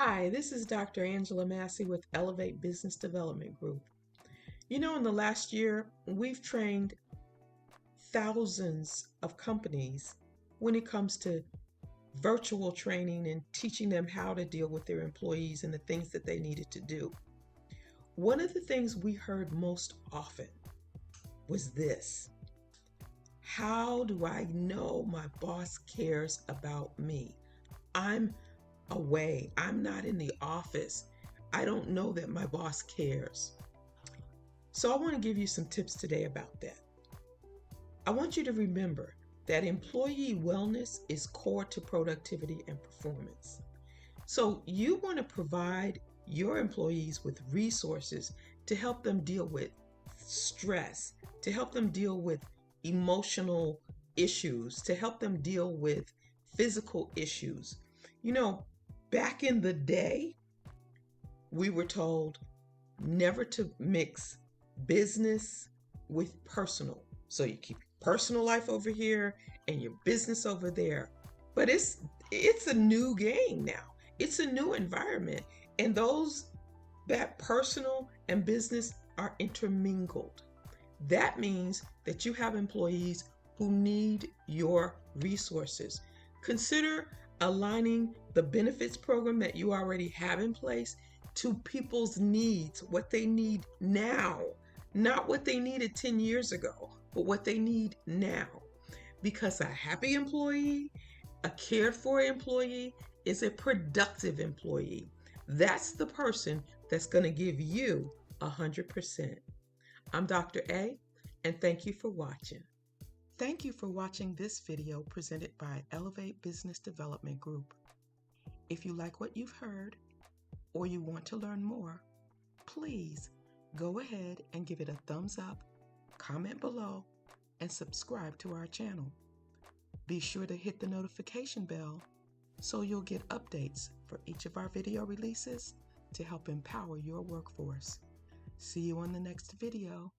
Hi, this is Dr. Angela Massey with Elevate Business Development Group. In the last year, we've trained thousands of companies when it comes to virtual training and teaching them how to deal with their employees and the things that they needed to do. One of the things we heard most often was this: how do I know my boss cares about me? I'm away, I'm not in the office. I don't know that my boss cares. So I want to give you some tips today about that. I want you to remember that employee wellness is core to productivity and performance. So you want to provide your employees with resources to help them deal with stress, to help them deal with emotional issues, to help them deal with physical issues. You know, Back in the day, we were told never to mix business with personal. So you keep your personal life over here and your business over there. But it's a new game now. It's a new environment. And that personal and business are intermingled. That means that you have employees who need your resources. Consider aligning the benefits program that you already have in place to people's needs, what they need now, not what they needed 10 years ago, but what they need now. Because a happy employee, a cared for employee, is a productive employee. That's the person that's going to give you 100%. I'm Dr. A, and thank you for watching. Thank you for watching this video presented by Elevate Business Development Group. If you like what you've heard or you want to learn more, please go ahead and give it a thumbs up, comment below, and subscribe to our channel. Be sure to hit the notification bell so you'll get updates for each of our video releases to help empower your workforce. See you on the next video.